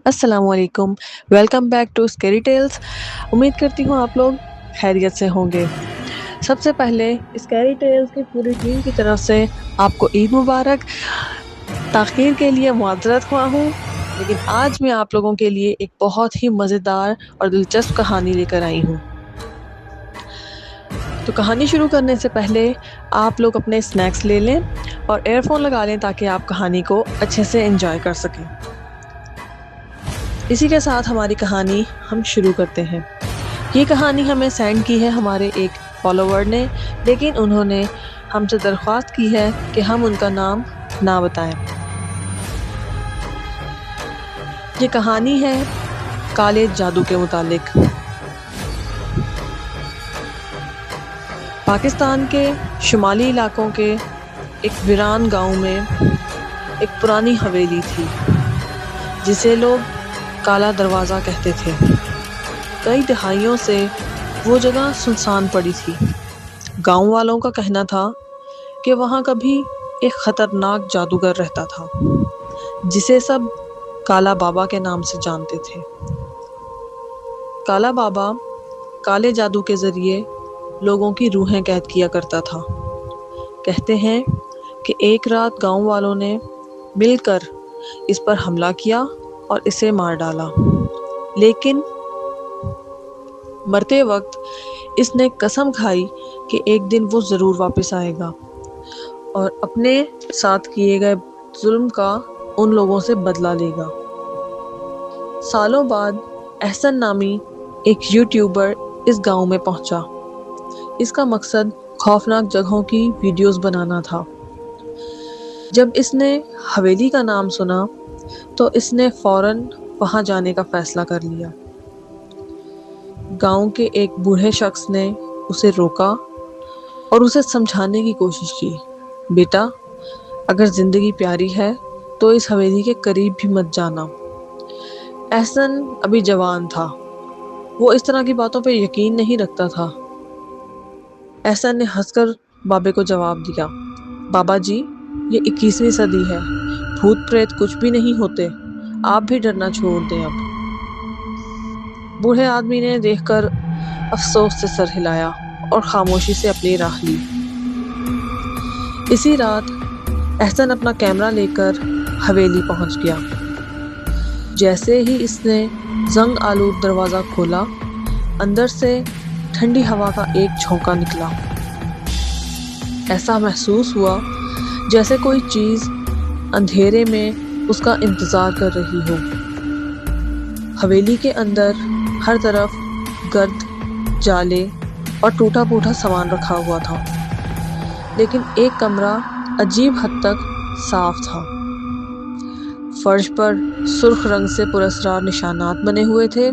السلام علیکم، welcome back to scary tales. امید کرتی ہوں آپ لوگ خیریت سے ہوں گے۔ سب سے پہلے اسکیری ٹیلز کی پوری ٹیم کی طرف سے آپ کو عید مبارک۔ تاخیر کے لیے معذرت خواہ ہوں، لیکن آج میں آپ لوگوں کے لیے ایک بہت ہی مزیدار اور دلچسپ کہانی لے کر آئی ہوں۔ تو کہانی شروع کرنے سے پہلے آپ لوگ اپنے اسنیکس لے لیں اور ایئر فون لگا لیں تاکہ آپ کہانی کو اچھے سے انجوائے کر سکیں۔ اسی کے ساتھ ہماری کہانی ہم شروع کرتے ہیں۔ یہ کہانی ہمیں سینڈ کی ہے ہمارے ایک فالوور نے، لیکن انہوں نے ہم سے درخواست کی ہے کہ ہم ان کا نام نہ بتائیں۔ یہ کہانی ہے کالے جادو کے متعلق۔ پاکستان کے شمالی علاقوں کے ایک ویران گاؤں میں ایک پرانی حویلی تھی جسے لوگ کالا دروازہ کہتے تھے۔ کئی دہائیوں سے وہ جگہ سنسان پڑی تھی۔ گاؤں والوں کا کہنا تھا کہ وہاں کبھی ایک خطرناک جادوگر رہتا تھا جسے سب کالا بابا کے نام سے جانتے تھے۔ کالا بابا کالے جادو کے ذریعے لوگوں کی روحیں قید کیا کرتا تھا۔ کہتے ہیں کہ ایک رات گاؤں والوں نے مل کر اس پر حملہ کیا اور اسے مار ڈالا، لیکن مرتے وقت اس نے قسم کھائی کہ ایک دن وہ ضرور واپس آئے گا اور اپنے ساتھ کیے گئے ظلم کا ان لوگوں سے بدلہ لے گا۔ سالوں بعد احسن نامی ایک یوٹیوبر اس گاؤں میں پہنچا۔ اس کا مقصد خوفناک جگہوں کی ویڈیوز بنانا تھا۔ جب اس نے حویلی کا نام سنا تو اس نے فوراً وہاں جانے کا فیصلہ کر لیا۔ گاؤں کے ایک بوڑھے شخص نے اسے روکا اور اسے سمجھانے کی کوشش کی، بیٹا اگر زندگی پیاری ہے تو اس حویلی کے قریب بھی مت جانا۔ احسن ابھی جوان تھا، وہ اس طرح کی باتوں پہ یقین نہیں رکھتا تھا۔ احسن نے ہنس کر بابے کو جواب دیا، بابا جی یہ 21ویں صدی ہے، بھوت پریت کچھ بھی نہیں ہوتے، آپ بھی ڈرنا چھوڑ دیں اب۔ بوڑھے آدمی نے دیکھ کر افسوس سے سر ہلایا اور خاموشی سے اپنی راہ لی۔ اسی رات احسن اپنا کیمرہ لے کر حویلی پہنچ گیا۔ جیسے ہی اس نے زنگ آلود دروازہ کھولا، اندر سے ٹھنڈی ہوا کا ایک جھونکا نکلا۔ ایسا محسوس ہوا جیسے کوئی چیز اندھیرے میں اس کا انتظار کر رہی ہو۔ حویلی کے اندر ہر طرف گرد، جالے اور ٹوٹا پھوٹا سامان رکھا ہوا تھا، لیکن ایک کمرہ عجیب حد تک صاف تھا۔ فرش پر سرخ رنگ سے پراسرار نشانات بنے ہوئے تھے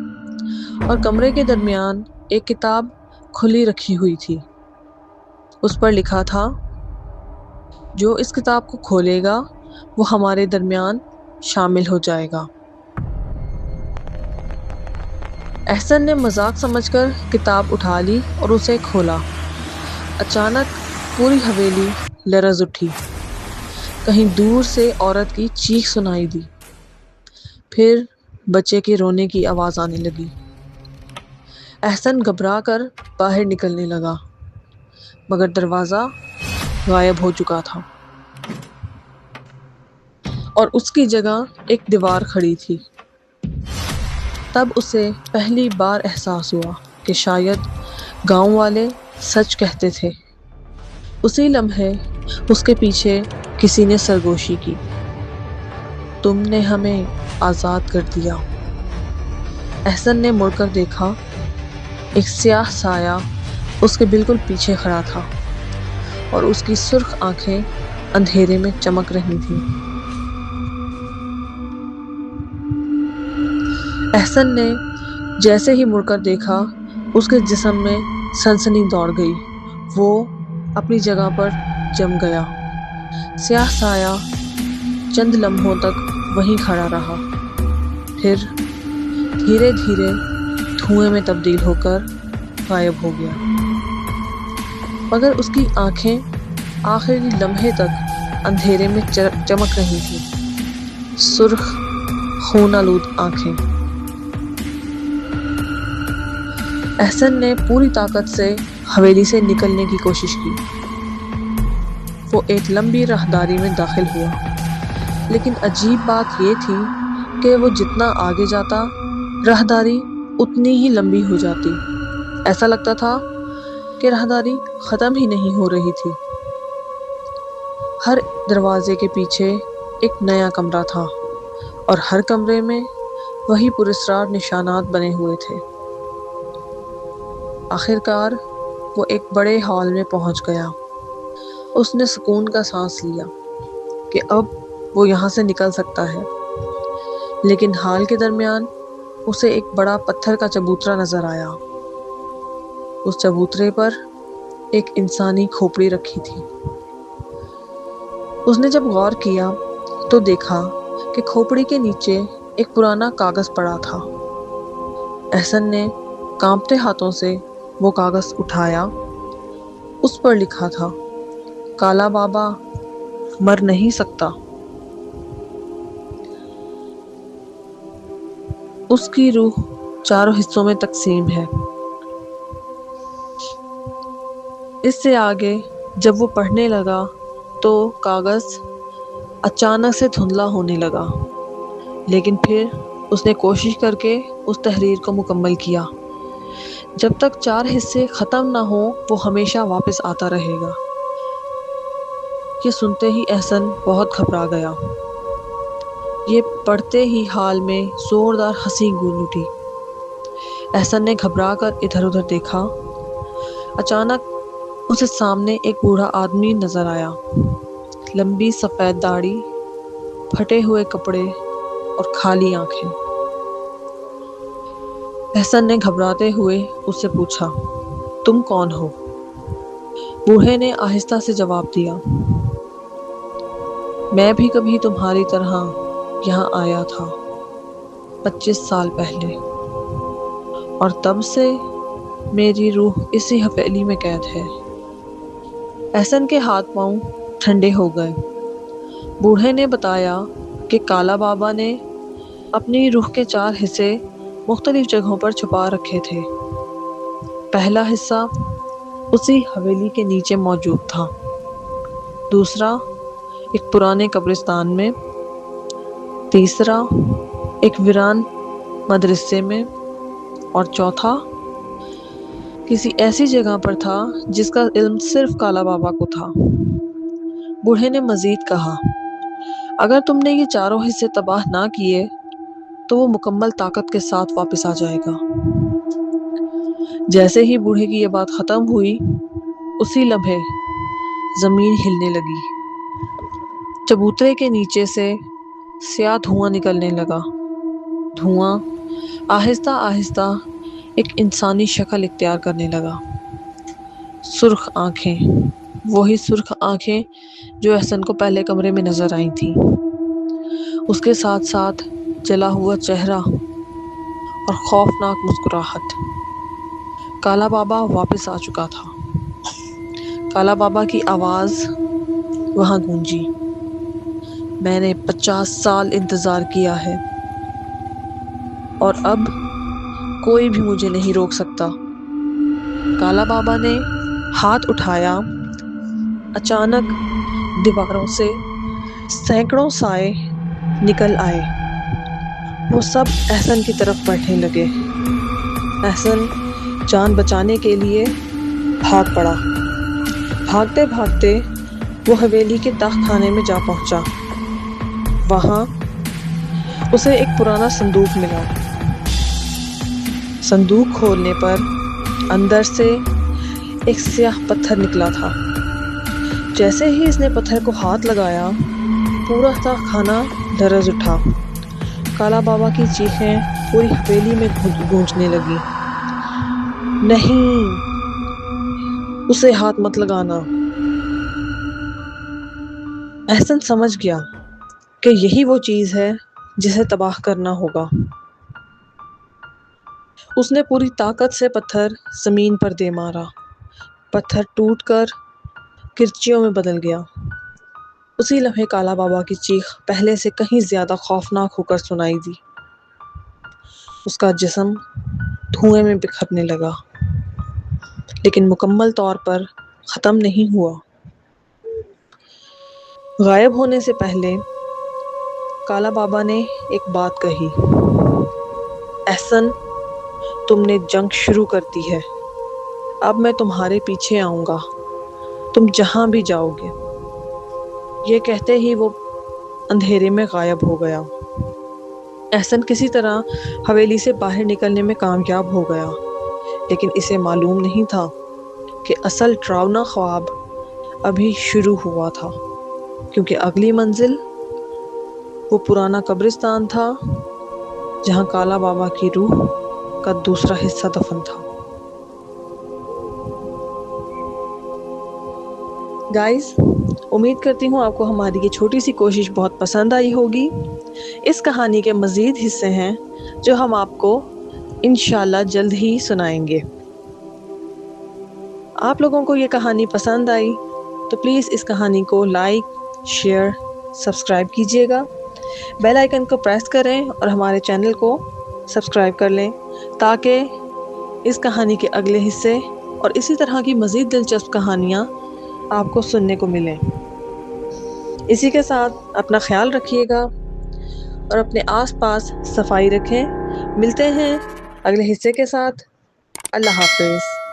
اور کمرے کے درمیان ایک کتاب کھلی رکھی ہوئی تھی۔ اس پر لکھا تھا، جو اس کتاب کو کھولے گا وہ ہمارے درمیان شامل ہو جائے گا۔ احسن نے مذاق سمجھ کر کتاب اٹھا لی اور اسے کھولا۔ اچانک پوری حویلی لرز اٹھی۔ کہیں دور سے عورت کی چیخ سنائی دی، پھر بچے کے رونے کی آواز آنے لگی۔ احسن گھبرا کر باہر نکلنے لگا، مگر دروازہ غائب ہو چکا تھا اور اس کی جگہ ایک دیوار کھڑی تھی۔ تب اسے پہلی بار احساس ہوا کہ شاید گاؤں والے سچ کہتے تھے۔ اسی لمحے اس کے پیچھے کسی نے سرگوشی کی، تم نے ہمیں آزاد کر دیا۔ احسن نے مڑ کر دیکھا، ایک سیاہ سایہ اس کے بالکل پیچھے کھڑا تھا اور اس کی سرخ آنکھیں اندھیرے میں چمک رہی تھیں۔ احسن نے جیسے ہی مڑ کر دیکھا، اس کے جسم میں سنسنی دوڑ گئی۔ وہ اپنی جگہ پر جم گیا۔ سیاہ سایہ چند لمحوں تک وہیں کھڑا رہا، پھر دھیرے دھیرے دھوئیں میں تبدیل ہو کر غائب ہو گیا، مگر اس کی آنکھیں آخری لمحے تک اندھیرے میں چمک رہی تھیں۔ سرخ خون آلود آنکھیں۔ احسن نے پوری طاقت سے حویلی سے نکلنے کی کوشش کی۔ وہ ایک لمبی راہداری میں داخل ہوا، لیکن عجیب بات یہ تھی کہ وہ جتنا آگے جاتا راہداری اتنی ہی لمبی ہو جاتی۔ ایسا لگتا تھا کہ راہداری ختم ہی نہیں ہو رہی تھی۔ ہر دروازے کے پیچھے ایک نیا کمرہ تھا اور ہر کمرے میں وہی پراسرار نشانات بنے ہوئے تھے۔ آخرکار وہ ایک بڑے ہال میں پہنچ گیا۔ اس نے سکون کا سانس لیا کہ اب وہ یہاں سے نکل سکتا ہے، لیکن ہال کے درمیان اسے ایک بڑا پتھر کا چبوترا نظر آیا۔ اس چبوترے پر ایک انسانی کھوپڑی رکھی تھی۔ اس نے جب غور کیا تو دیکھا کہ کھوپڑی کے نیچے ایک پرانا کاغذ پڑا تھا۔ احسن نے کانپتے ہاتھوں سے وہ کاغذ اٹھایا۔ اس پر لکھا تھا، کالا بابا مر نہیں سکتا، اس کی روح 4 حصوں میں تقسیم ہے۔ اس سے آگے جب وہ پڑھنے لگا تو کاغذ اچانک سے دھندلا ہونے لگا، لیکن پھر اس نے کوشش کر کے اس تحریر کو مکمل کیا۔ جب تک 4 حصے ختم نہ ہوں وہ ہمیشہ واپس آتا رہے گا۔ یہ سنتے ہی احسن بہت گھبرا گیا۔ یہ پڑھتے ہی حال میں زوردار ہنسی گونج اٹھی۔ احسن نے گھبرا کر ادھر ادھر دیکھا۔ اچانک اسے سامنے ایک بوڑھا آدمی نظر آیا۔ لمبی سفید داڑھی، پھٹے ہوئے کپڑے اور کھالی آنکھیں۔ احسن نے گھبراتے ہوئے اس سے پوچھا، تم کون ہو؟ بوڑھے نے آہستہ سے جواب دیا، میں بھی کبھی تمہاری طرح یہاں آیا تھا 25 سال پہلے، اور تب سے میری روح اسی حویلی میں قید ہے۔ احسن کے ہاتھ پاؤں ٹھنڈے ہو گئے۔ بوڑھے نے بتایا کہ کالا بابا نے اپنی روح کے 4 حصے مختلف جگہوں پر چھپا رکھے تھے۔ پہلا حصہ اسی حویلی کے نیچے موجود تھا، دوسرا ایک پرانے قبرستان میں، تیسرا ایک ویران مدرسے میں، اور چوتھا کسی ایسی جگہ پر تھا جس کا علم صرف کالا بابا کو تھا۔ بوڑھے نے مزید کہا، اگر تم نے یہ 4 حصے تباہ نہ کیے تو وہ مکمل طاقت کے ساتھ واپس آ جائے گا۔ جیسے ہی بوڑھے کی یہ بات ختم ہوئی، اسی لمحے زمین ہلنے لگی۔ چبوترے کے نیچے سے سیاہ دھواں نکلنے لگا۔ دھواں آہستہ آہستہ ایک انسانی شکل اختیار کرنے لگا۔ سرخ آنکھیں، وہی سرخ آنکھیں جو احسن کو پہلے کمرے میں نظر آئی تھیں، اس کے ساتھ ساتھ جلا ہوا چہرہ اور خوفناک مسکراہٹ۔ کالا بابا واپس آ چکا تھا۔ کالا بابا کی آواز وہاں گونجی، میں نے 50 سال انتظار کیا ہے، اور اب کوئی بھی مجھے نہیں روک سکتا۔ کالا بابا نے ہاتھ اٹھایا۔ اچانک دیواروں سے سینکڑوں سائے نکل آئے۔ وہ سب احسن کی طرف بڑھنے لگے۔ احسن جان بچانے کے لیے بھاگ پڑا۔ بھاگتے بھاگتے وہ حویلی کے تاخت خانے میں جا پہنچا۔ وہاں اسے ایک پرانا صندوق ملا۔ صندوق کھولنے پر اندر سے ایک سیاہ پتھر نکلا تھا۔ جیسے ہی اس نے پتھر کو ہاتھ لگایا، پورا تاخت خانہ لرز اٹھا۔ کالا بابا کی چیخیں پوری حویلی میں گونجنے لگی، نہیں، اسے ہاتھ مت لگانا۔ احسن سمجھ گیا کہ یہی وہ چیز ہے جسے تباہ کرنا ہوگا۔ اس نے پوری طاقت سے پتھر زمین پر دے مارا۔ پتھر ٹوٹ کر کرچیوں میں بدل گیا۔ اسی لمحے کالا بابا کی چیخ پہلے سے کہیں زیادہ خوفناک ہو کر سنائی دی۔ اس کا جسم دھوئیں میں بکھرنے لگا، لیکن مکمل طور پر ختم نہیں ہوا۔ غائب ہونے سے پہلے کالا بابا نے ایک بات کہی، احسن، تم نے جنگ شروع کر دی ہے، اب میں تمہارے پیچھے آؤں گا، تم جہاں بھی جاؤ گے۔ یہ کہتے ہی وہ اندھیرے میں غائب ہو گیا۔ احسن کسی طرح حویلی سے باہر نکلنے میں کامیاب ہو گیا، لیکن اسے معلوم نہیں تھا کہ اصل ڈراؤنا خواب ابھی شروع ہوا تھا، کیونکہ اگلی منزل وہ پرانا قبرستان تھا جہاں کالا بابا کی روح کا دوسرا حصہ دفن تھا۔ گائز، امید کرتی ہوں آپ کو ہماری یہ چھوٹی سی کوشش بہت پسند آئی ہوگی۔ اس کہانی کے مزید حصے ہیں جو ہم آپ کو انشاءاللہ جلد ہی سنائیں گے۔ آپ لوگوں کو یہ کہانی پسند آئی تو پلیز اس کہانی کو لائک، شیئر، سبسکرائب کیجیے گا، بیل آئیکن کو پریس کریں اور ہمارے چینل کو سبسکرائب کر لیں تاکہ اس کہانی کے اگلے حصے اور اسی طرح کی مزید دلچسپ کہانیاں آپ کو سننے کو ملیں۔ اسی کے ساتھ اپنا خیال رکھیے گا اور اپنے آس پاس صفائی رکھیں۔ ملتے ہیں اگلے حصے کے ساتھ۔ اللہ حافظ۔